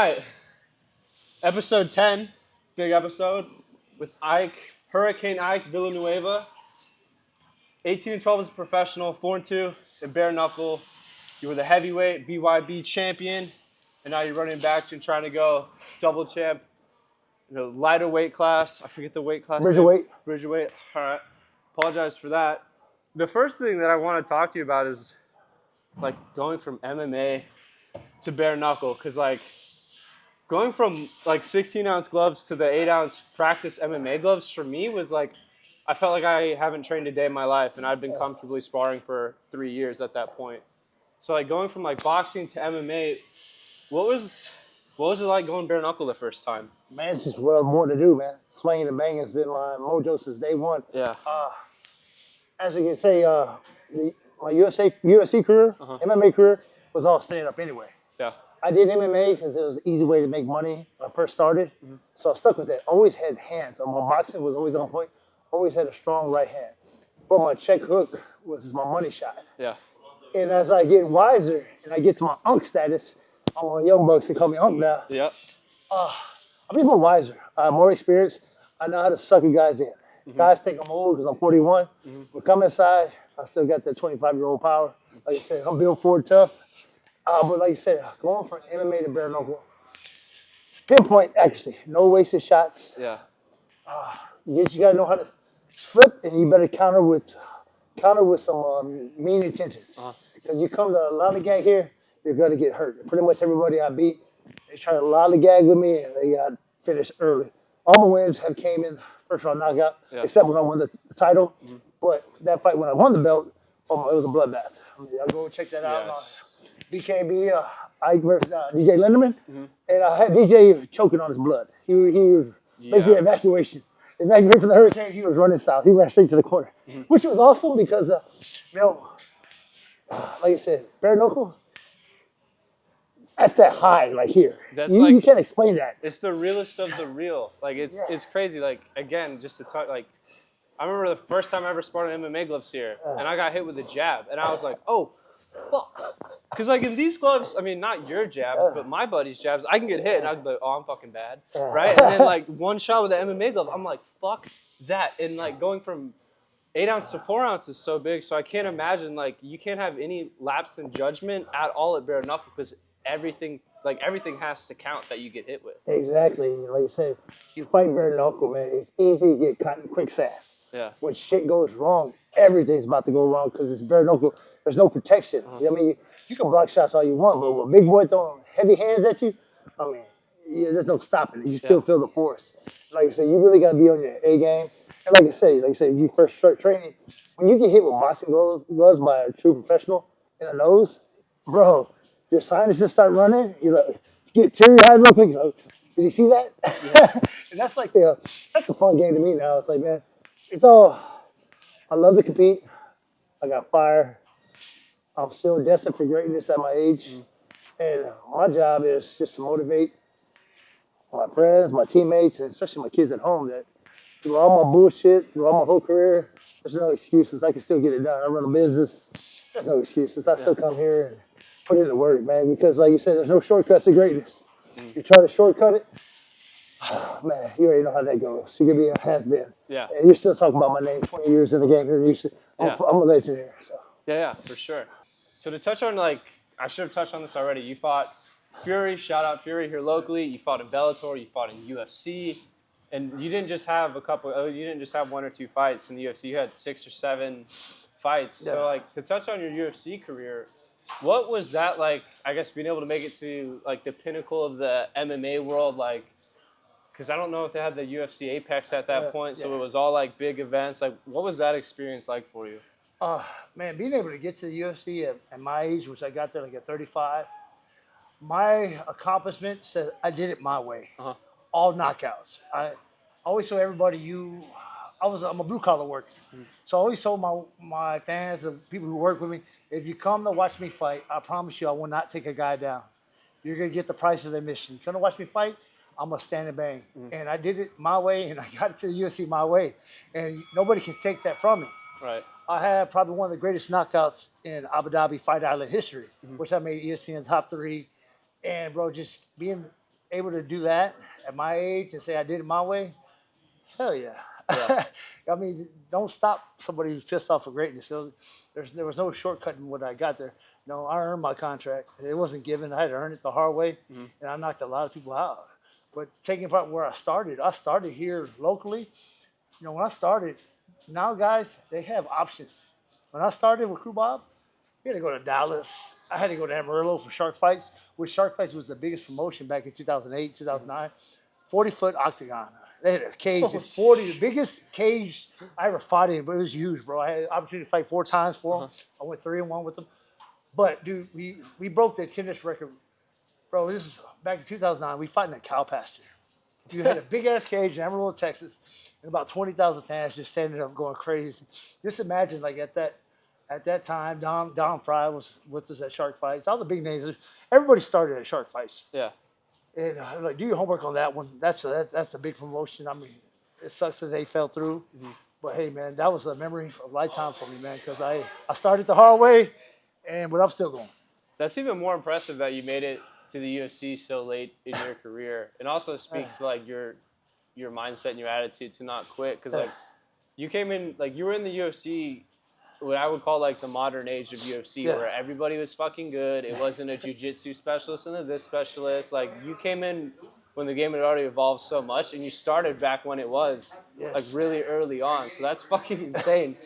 right. Episode 10, big episode with Ike, Hurricane Ike Villanueva. 18-12 as a professional, 4-2 in bare knuckle. You were the heavyweight BYB champion, and now you're running back and trying to go double champ. Lighter weight class. I forget the weight class. Bridgerweight. All right. Apologize for that. The first thing that I want to talk to you about is like going from MMA to bare knuckle, because like going from like 16-ounce gloves to the 8-ounce practice MMA gloves for me was like, I felt like I haven't trained a day in my life, and I'd been comfortably sparring for 3 years at that point. So like going from like boxing to MMA, what was it like going bare knuckle the first time? Man, it's just well more to do, man. Swinging and banging has been my mojo since day one. Yeah. As you can say, my UFC career, MMA career, was all stand up anyway. Yeah. I did MMA because it was an easy way to make money when I first started. So I stuck with that. Always had hands. My boxing was always on point. Always had a strong right hand. But my check hook was my money shot. Yeah. And as I get wiser and I get to my unk status, I'm on young bucks, they call me unk now. Yep. I'm just more wiser. I have more experience. I know how to sucker guys in. Guys think I'm old because I'm 41. But come inside, I still got that 25-year-old power. Like I said, I'm built Ford tough. But like I said, going from MMA to bare knuckle, pinpoint accuracy, no wasted shots. Yeah. You gotta know how to slip, and you better counter with some mean intentions. Because you come to a lollygag here, you're gonna get hurt. Pretty much everybody I beat, they try to lollygag with me, and they got finished early. All my wins have came in first round knockout, except when I won the title. But that fight when I won the belt, it was a bloodbath. I mean, y'all go check that out. Yes. BKB, Ike versus DJ Linderman, and I had DJ choking on his blood. He was basically evacuation from the hurricane. He was running south. He ran straight to the corner, which was awesome because, like I said, bare knuckle. That's that high, like here. You can't explain that. It's the realest of the real. Like it's crazy. Like again, just to talk. Like I remember the first time I ever sparred in MMA gloves here, and I got hit with a jab, and I was like, oh. Fuck. Because, like, in these gloves, I mean, not your jabs, but my buddy's jabs, I can get hit, and I can be like, oh, I'm fucking bad, right? And then, like, one shot with the MMA glove, I'm like, fuck that. And, like, going from 8-ounce to 4-ounce is so big, so I can't imagine, like, you can't have any lapse in judgment at all at bare knuckle because everything has to count that you get hit with. Exactly. Like you said, you fight bare knuckle, man, it's easy to get caught in quicksand. Yeah. When shit goes wrong, everything's about to go wrong because it's bare knuckle. There's no protection. I mean, you can block shots all you want, but when a big boy throwing heavy hands at you, I mean, there's no stopping it. You still feel the force. Like I said, you really got to be on your A game. And like I say, you first start training, when you get hit with boxing gloves by a true professional in the nose, bro, your sinuses start running. You like, get teary-eyed real quick. Like, did you see that? And that's like that's a fun game to me now. It's like, man, I love to compete. I got fire. I'm still destined for greatness at my age. And my job is just to motivate my friends, my teammates, and especially my kids at home that through all my bullshit, through all my whole career, there's no excuses. I can still get it done. I run a business. There's no excuses. I still come here and put in the work, man, because like you said, there's no shortcuts to greatness. You try to shortcut it, man, you already know how that goes. You can be a has-been. Yeah. And you're still talking about my name 20 years in the game here. I'm a legend here. So. Yeah, for sure. So to touch on, like, I should have touched on this already. You fought Fury, shout out Fury here locally. You fought in Bellator, you fought in UFC. And you didn't just have you didn't just have 1 or 2 fights in the UFC. You had 6 or 7 fights. Yeah. So, like, to touch on your UFC career, what was that like, I guess, being able to make it to, like, the pinnacle of the MMA world, like, because I don't know if they had the UFC Apex at that point, so it was all, like, big events. Like, what was that experience like for you? Man, being able to get to the UFC at my age, which I got there like at 35, my accomplishment says I did it my way. All knockouts. I always told everybody, I'm a blue collar worker. So I always told my fans, the people who work with me, if you come to watch me fight, I promise you I will not take a guy down. You're going to get the price of admission. You come to watch me fight, I'm going to stand and bang. And I did it my way, and I got it to the UFC my way. And nobody can take that from me. Right. I had probably one of the greatest knockouts in Abu Dhabi Fight Island history, which I made ESPN top 3. And, bro, just being able to do that at my age and say I did it my way, hell yeah. Yeah. I mean, don't stop somebody who's pissed off for greatness. There was no shortcut in what I got there. No, I earned my contract. It wasn't given. I had to earn it the hard way, and I knocked a lot of people out. But taking part where I started here locally. You know, when I started, now guys, they have options. When I started with Crew Bob, we had to go to Dallas. I had to go to Amarillo for Shark Fights, which Shark Fights was the biggest promotion back in 2008, 2009. 40-foot octagon. They had a cage at 40, the biggest cage I ever fought in, but it was huge, bro. I had the opportunity to fight 4 times for them. I went 3-1 with them. But, dude, we broke the tennis record. Bro, this is back in 2009. We fought in a cow pasture. You had a big-ass cage in Amarillo, Texas, and about 20,000 fans just standing up going crazy. Just imagine, like, at that time, Don Fry was with us at Shark Fights. All the big names. Everybody started at Shark Fights. Yeah. And like, do your homework on that one. That's a big promotion. I mean, it sucks that they fell through. But hey, man, that was a memory of a lifetime for me, man. Because I started the hard way, but I'm still going. That's even more impressive that you made it to the UFC so late in your career. It also speaks to like your mindset and your attitude to not quit. Because like you came in, like you were in the UFC. What I would call like the modern age of UFC, where everybody was fucking good. It wasn't a jiu-jitsu specialist and this specialist. Like you came in when the game had already evolved so much, and you started back when it was like really early on. So that's fucking insane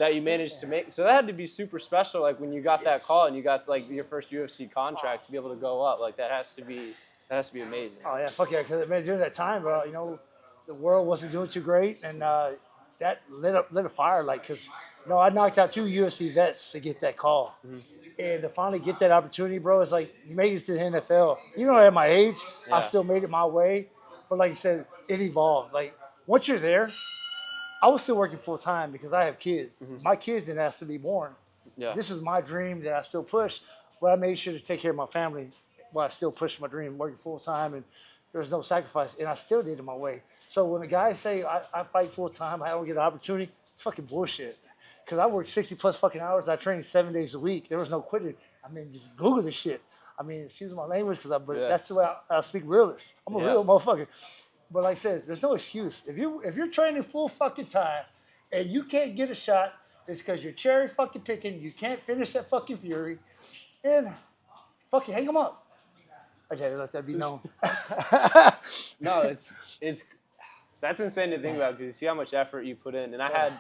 that you managed to make. So that had to be super special. Like when you got that call and you got like your first UFC contract to be able to go up, like that has to be amazing. Oh yeah, fuck yeah! Because man, during that time, bro, you know, the world wasn't doing too great, and that lit a fire, like because. No, I knocked out 2 UFC vets to get that call. And to finally get that opportunity, bro, it's like you made it to the NFL. You know, at my age, I still made it my way. But like you said, it evolved. Like, once you're there, I was still working full time because I have kids. My kids didn't ask to be born. Yeah. This is my dream that I still push. But I made sure to take care of my family while I still pushed my dream, working full time. And there was no sacrifice. And I still did it my way. So when the guys say I fight full time, I don't get an opportunity, it's fucking bullshit. Because I worked 60+ fucking hours. I trained 7 days a week. There was no quitting. I mean, just Google this shit. I mean, excuse my language, but that's the way I speak realist. I'm a real motherfucker. But like I said, there's no excuse. If you're training full fucking time and you can't get a shot, it's because you're cherry fucking picking. You can't finish that fucking fury, and fucking hang them up. I just had to let that be known. No, it's that's insane to think about because you see how much effort you put in, and I had.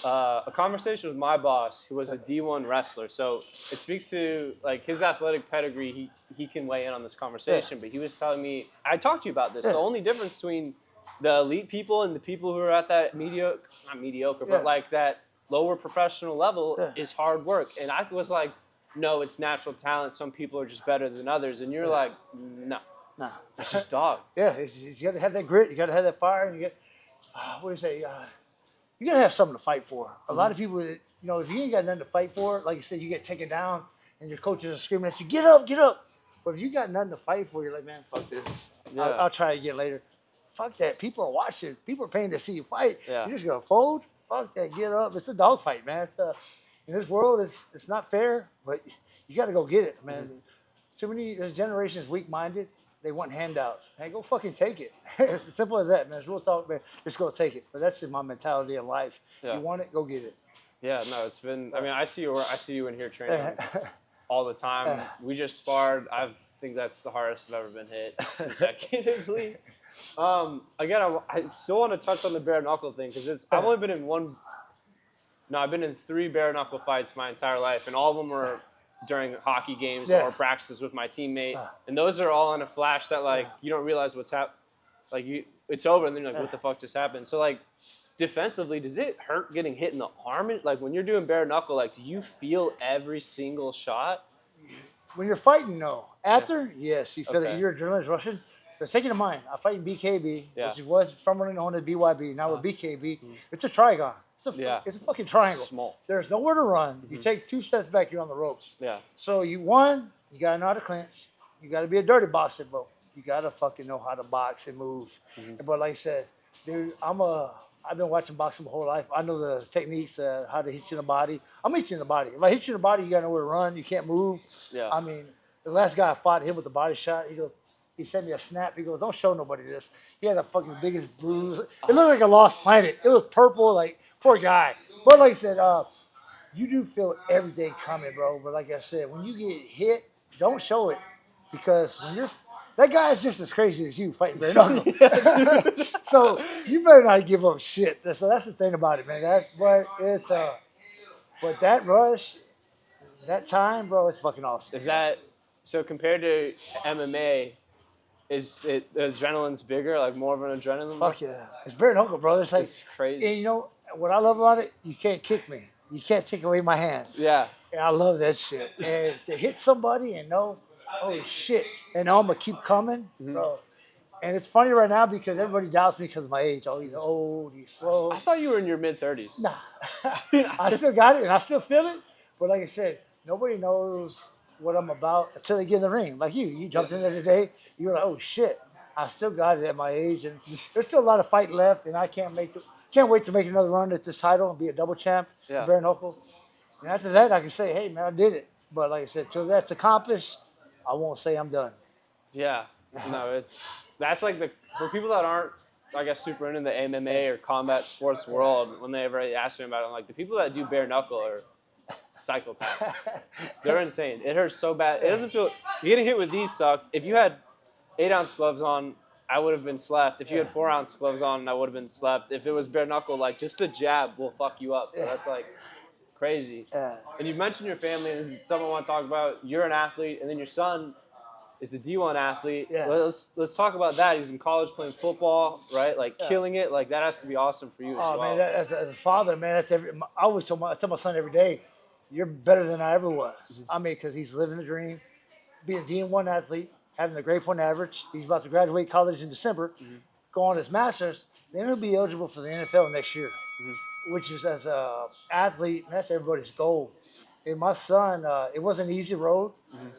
A conversation with my boss, who was a D1 wrestler. So it speaks to like his athletic pedigree. He can weigh in on this conversation. But he was telling me, I talked to you about this. The only difference between the elite people and the people who are at that not mediocre, but like that lower professional level is hard work. And I was like, no, it's natural talent. Some people are just better than others. And you're like, no, it's just dog. Yeah, you got to have that grit. You got to have that fire. And you get, what do you say? You gotta have something to fight for. A lot of people, you know, if you ain't got nothing to fight for, like you said, you get taken down and your coaches are screaming at you, get up, get up. But if you got nothing to fight for, you're like, man, fuck this. I'll try again later. Fuck that. People are watching. People are paying to see you fight. You're just gonna fold? Fuck that. Get up. It's a dog fight, man. In this world, it's not fair, but you gotta go get it, man. Too many generations weak-minded. They want handouts. Hey, go fucking take it. It's as simple as that, man. It's real talk, man. Just go take it. But that's just my mentality in life. You want it, go get it. Yeah, no, it's been. I mean, I see you in here training all the time. We just sparred. I think that's the hardest I've ever been hit consecutively. Again, I still want to touch on the bare knuckle thing because I've only been in one. No, I've been in 3 bare knuckle fights my entire life, and all of them were during hockey games or practices with my teammate, and those are all in a flash that like you don't realize what's happened. Like it's over, and then you're like, what the fuck just happened? So like, defensively, does it hurt getting hit in the arm? Like when you're doing bare knuckle, like do you feel every single shot? When you're fighting, no. After, yes, you feel that your adrenaline's rushing. But take it in mind, I fight in BKB, which was formerly known as BYB. Now with BKB, it's a trigon. It's a fucking triangle. Small. There's nowhere to run. If you take 2 steps back, you're on the ropes. Yeah. So you gotta know how to clinch. You gotta be a dirty boxer, but you gotta fucking know how to box and move. But like I said, dude, I've been watching boxing my whole life. I know the techniques, how to hit you in the body. I'm hit you in the body. If I hit you in the body, you gotta know where to run. You can't move. Yeah. I mean, the last guy I fought hit with the body shot. He goes, He sent me a snap. He goes, "Don't show nobody this." He had the fucking biggest bruise. It looked like a lost planet. It was purple, like poor guy. But like I said, you do feel every day coming, bro. But like I said, when you get hit, don't show it because when you're that guy is just as crazy as you fighting bare knuckle. So you better not give up shit. So that's the thing about it, man. But that rush, that time, bro, it's fucking awesome. Is that so compared to MMA? Is it the adrenaline's bigger, like more of an adrenaline? Fuck yeah, it's bare knuckle, bro. It's like It's crazy. And you know what I love about it? You can't kick me. You can't take away my hands. Yeah. And I love that shit. And to hit somebody and know, oh shit, and know I'm gonna keep coming, bro. And it's funny right now because everybody doubts me because of my age. Oh, he's old, he's slow. I thought you were in your mid-30s. Nah. I still got it and I still feel it. But like I said, nobody knows what I'm about until they get in the ring. Like you jumped in there today. You were like, oh shit, I still got it at my age, and there's still a lot of fight left, and I can't wait to make another run at this title and be a double champ, bare knuckle. And after that, I can say, hey man, I did it. But like I said, till that's accomplished, I won't say I'm done. Yeah, no, that's like for people that aren't, I guess, super into the MMA or combat sports world. When they ever ask me about it, I'm like, the people that do bare knuckle are psychopaths. They're insane. It hurts so bad. It doesn't feel. You getting hit with these suck. If you had 8-ounce gloves on, I would have been slapped. If you had 4-ounce gloves on, I would have been slapped. If it was bare knuckle, like just a jab will fuck you up. So that's like crazy. And you mentioned your family, and this is something I want to talk about. You're an athlete, and then your son is a D1 athlete. Let's talk about that. He's in college playing football, right? Like killing it. Like that has to be awesome for you as well. Man, as a father, man, I always tell my son every day, you're better than I ever was. I mean, because he's living the dream, being a D1 athlete, having a grade point average. He's about to graduate college in December, go on his master's. Then he'll be eligible for the NFL next year, which is as a athlete, that's everybody's goal. And my son, it wasn't an easy road,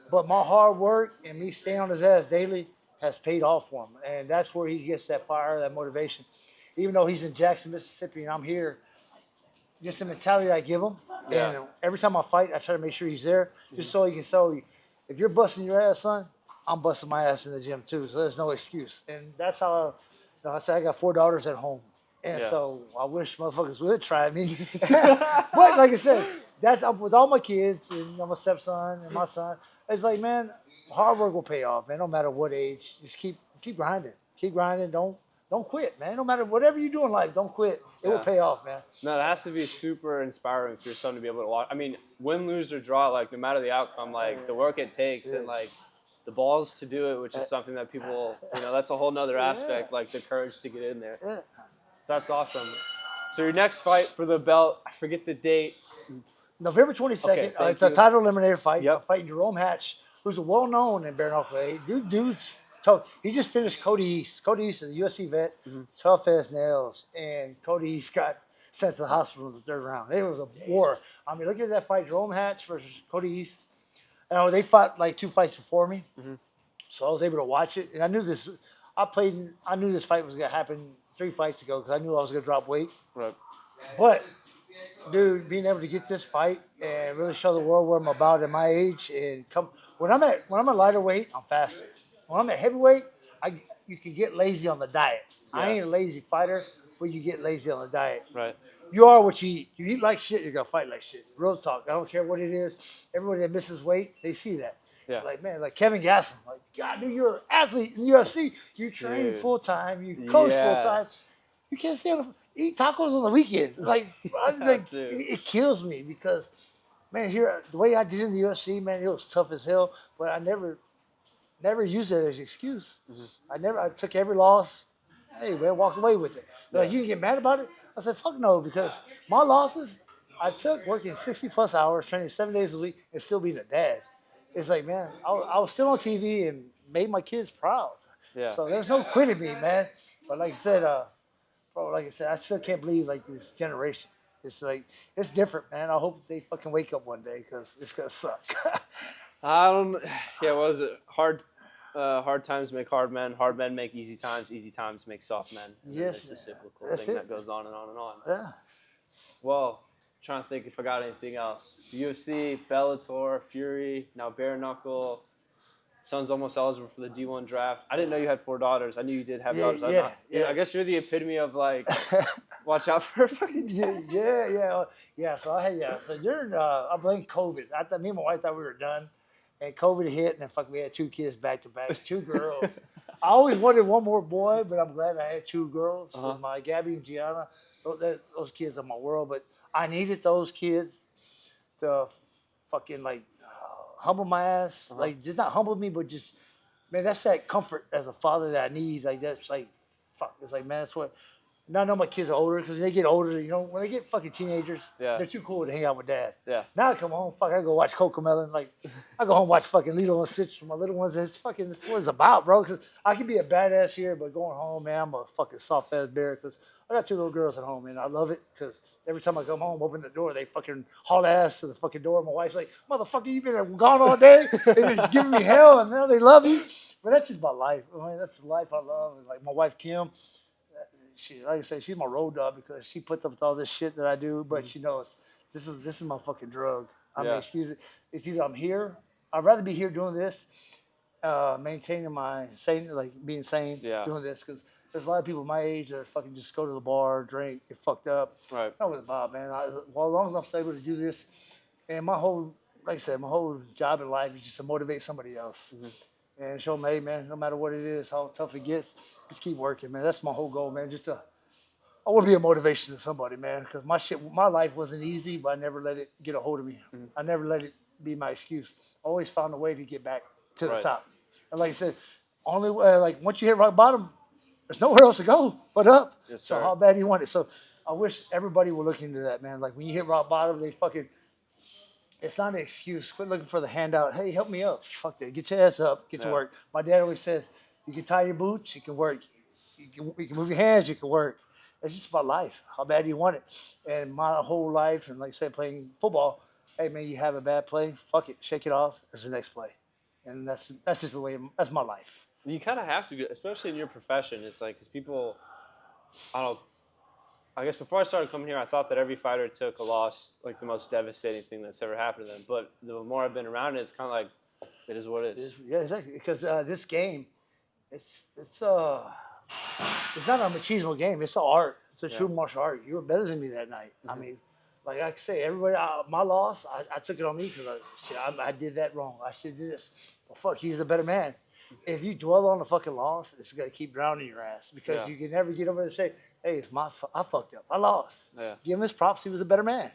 but my hard work and me staying on his ass daily has paid off for him. And that's where he gets that fire, that motivation. Even though he's in Jackson, Mississippi, and I'm here, just the mentality I give him. And every time I fight, I try to make sure he's there, just so he can show, if you're busting your ass, son, I'm busting my ass in the gym too. So there's no excuse. And that's how, I say I got 4 daughters at home. And so I wish motherfuckers would try me. But like I said, that's with all my kids and my stepson and my son. It's like, man, hard work will pay off, man. No matter what age, just keep grinding. Keep grinding. Don't quit, man. No matter whatever you do in life, don't quit. It will pay off, man. No, that has to be super inspiring for your son to be able to watch. I mean, win, lose, or draw, like no matter the outcome, like the work it takes and like the balls to do it, which is something that people, that's a whole nother aspect, like the courage to get in there. So that's awesome. So your next fight for the belt, I forget the date. November 22nd. It's a title eliminator fight. I'm fighting Jerome Hatch, who's well-known in bare knuckle. Dude's tough. He just finished Cody East. Cody East is a UFC vet, tough as nails. And Cody East got sent to the hospital in the 3rd round. It was a war. I mean, look at that fight, Jerome Hatch versus Cody East. They fought like 2 fights before me, so I was able to watch it. And I knew this. I knew this fight was gonna happen 3 fights ago because I knew I was gonna drop weight. Right. But dude, being able to get this fight and really show the world what I'm about at my age, and when I'm at lighter weight, I'm faster. When I'm at heavyweight, you can get lazy on the diet. I ain't a lazy fighter, but you get lazy on the diet. Right. You are what you eat. You eat like shit, you're gonna fight like shit. Real talk. I don't care what it is. Everybody that misses weight, they see that. Yeah. Like, man, like Kevin Gaston. Like, God, dude, you're an athlete in the UFC. You train full time. You coach full time. You can't eat tacos on the weekend. Like, it kills me because, man, here the way I did in the UFC, man, it was tough as hell. But I never used it as an excuse. I took every loss. Hey, man, walked away with it. Like, you can get mad about it. I said, fuck no, because my losses, I took working 60+ hours, training 7 days a week, and still being a dad. It's like, man, I was still on TV and made my kids proud. Yeah. So there's no quitting me, man. But like I said, I still can't believe like this generation. It's like, it's different, man. I hope they fucking wake up one day because it's gonna suck. What was it? Hard times make hard men make easy times make soft men. It's a cyclical thing that goes on and on and on. Yeah. Well, trying to think if I got anything else. UFC, Bellator, Fury, now bare knuckle. son's almost eligible for the D1 draft. I didn't know you had 4 daughters. I knew you did have daughters. Yeah. I guess you're the epitome of like, watch out for fucking dad. Yeah. So So during I blame COVID. I thought me and my wife thought we were done, and COVID hit, and then we had 2 kids back to back, 2 girls. I always wanted one more boy, but I'm glad I had 2 girls. So my Gabby and Gianna, those kids are my world. But I needed those kids to fucking like humble my ass, like just not humble me, but just man, that's that comfort as a father that I need. Like that's like fuck. It's like man, that's what. Now I know my kids are older because they get older. You know, when they get fucking teenagers, they're too cool to hang out with dad. Yeah. Now I come home, I go watch Cocomelon. Like I go home and watch fucking Lilo and Stitch with my little ones. It's fucking that's what it's about, bro. Because I can be a badass here, but going home, man, I'm a fucking soft ass bear. Because I got 2 little girls at home, man. I love it because every time I come home, open the door, they fucking haul ass to the fucking door. My wife's like, "Motherfucker, you been gone all day. They've been giving me hell, and now they love you." But that's just my life. I mean, that's the life I love. And like my wife Kim. She, like I say, she's my road dog because she puts up with all this shit that I do, but she knows this is my fucking drug. I mean, excuse it. It's either I'm here. I'd rather be here doing this, maintaining my sane, like being sane, doing this, because there's a lot of people my age that fucking just go to the bar, drink, get fucked up. Right. It's not what it's about, man. Well, as long as I'm able to do this, and my whole, like I said, my whole job in life is just to motivate somebody else. And show them, hey, man, no matter what it is, how tough it gets, just keep working, man. That's my whole goal, man. I want to be a motivation to somebody, man, because my life wasn't easy, but I never let it get a hold of me. I never let it be my excuse. I always found a way to get back to the top. And like I said, only like once you hit rock bottom, there's nowhere else to go but up. Yes, so sir. how bad do you want it? So I wish everybody would look into that, man. Like when you hit rock bottom, it's not an excuse. Quit looking for the handout. Hey, help me up. Fuck that. Get your ass up. Get to work. My dad always says, you can tie your boots, you can work. You can move your hands, you can work. It's just about life. How bad do you want it? And my whole life, and like I said, playing football, hey, man, you have a bad play, fuck it. Shake it off. There's the next play. And that's just the way, that's my life. You kind of have to, especially in your profession. It's like, because people, I guess before I started coming here, I thought that every fighter took a loss like the most devastating thing that's ever happened to them. But the more I've been around it, it's kind of like, it is what it is. Yeah, exactly. Because this game, it's not a machismo game. It's an art. It's a true martial art. You were better than me that night. I mean, like I say, everybody, my loss, I took it on me because I did that wrong. I should do this. Well, fuck, he was a better man. If you dwell on the fucking loss, it's going to keep drowning your ass because you can never get over there and say, hey, I fucked up. I lost. Yeah. Give him his props. He was a better man.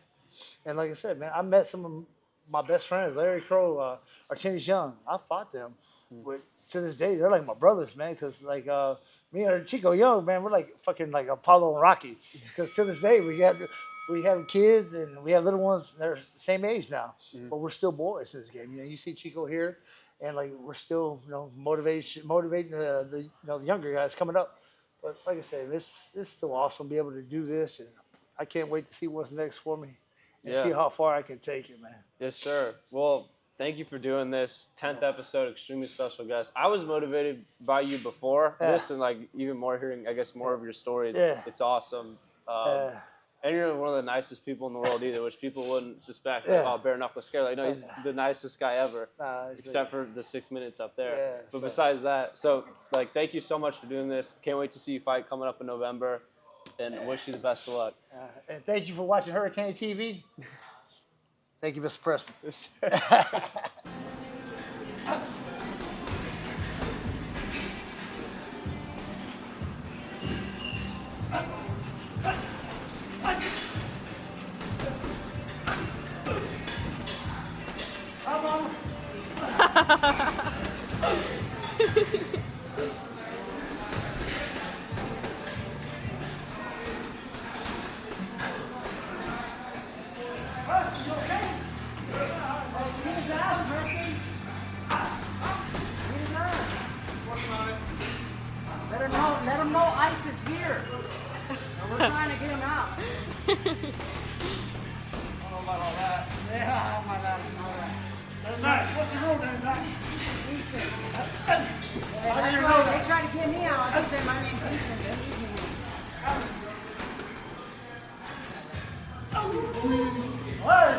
And like I said, man, I met some of my best friends, Larry Crow, Artenius Young. I fought them. But to this day, they're like my brothers, man, because like me and Chico Young, man, we're like fucking like Apollo and Rocky. Because to this day, we have kids and we have little ones. They're the same age now, but we're still boys in this game. You know, you see Chico here, and like we're still, motivating the younger guys coming up. But like I said, it's so awesome to be able to do this, and I can't wait to see what's next for me and see how far I can take it, man. Yes, sir. Well, thank you for doing this 10th episode, extremely special guest. I was motivated by you before this, and like even more hearing, I guess, more of your story. It's awesome. And you're one of the nicest people in the world either, which people wouldn't suspect. Like, oh, bare knuckle scary. Like, no, he's the nicest guy ever, except for the 6 minutes up there. But besides that, so like, thank you so much for doing this. Can't wait to see you fight coming up in November, and wish you the best of luck. And thank you for watching Hurricane TV. Thank you, Mr. Preston. Let him know ICE is here. And we're trying to get him out. I don't know about all that. Yeah, I might not know that. That's nice. What's your name, that's nice? Ethan. Yeah, they tried to get me out. I just said my name's Ethan. They leave me. What?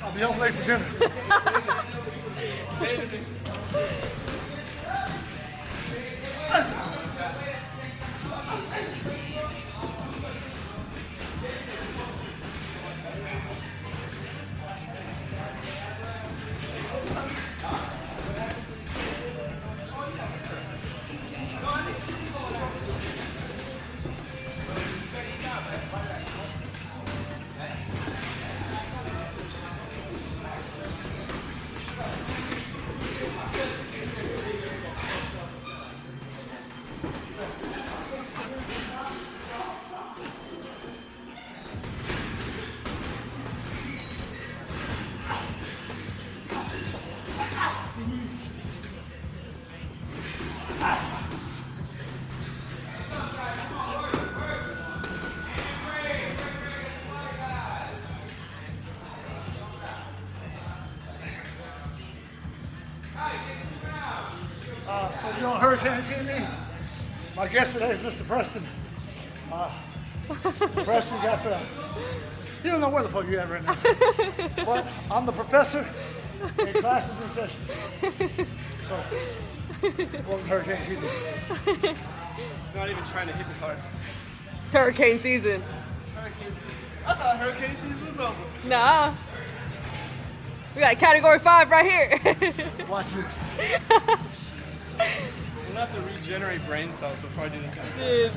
I'll be home late for dinner. So you on Hurricane TV? My guest today is Mr. Preston. Preston got you don't know where the fuck you at right now. But I'm the professor in classes in session. So, welcome to Hurricane TV. He's not even trying to hit me hard. It's hurricane season. Hurricane season. I thought hurricane season was over. Nah. We got category 5 right here. Watch this. We'll have to regenerate brain cells before I do this. Dude.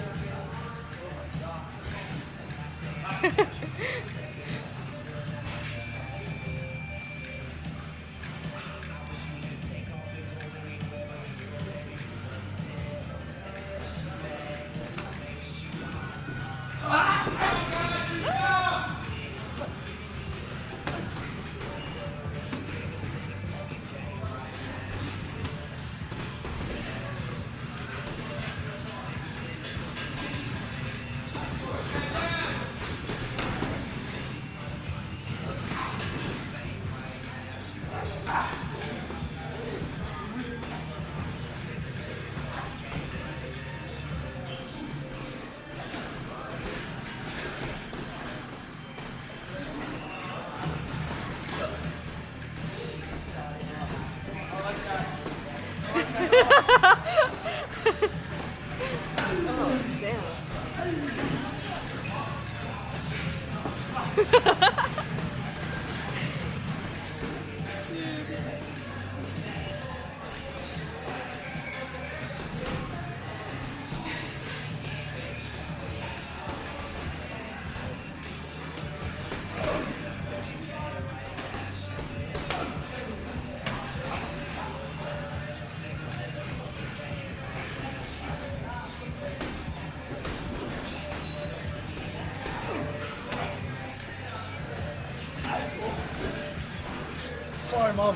Sorry, Mom.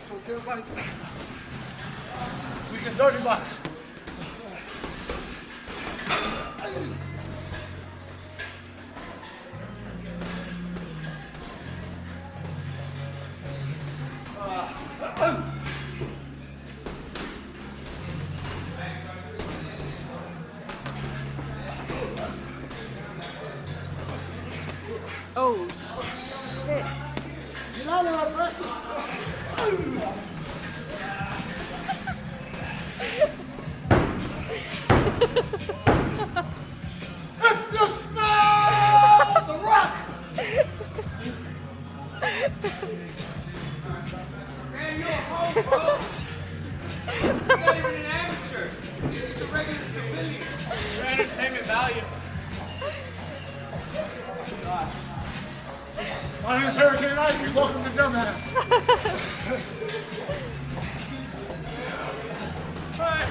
So it feels like we can dirty box. Oh, shit. Get out of there, Preston. If you smell the rock! Man, you're a home pro. You're not even an amateur. You're a regular civilian. For entertainment value. My name is Hurricane Ike. Welcome to Dumbass. All right.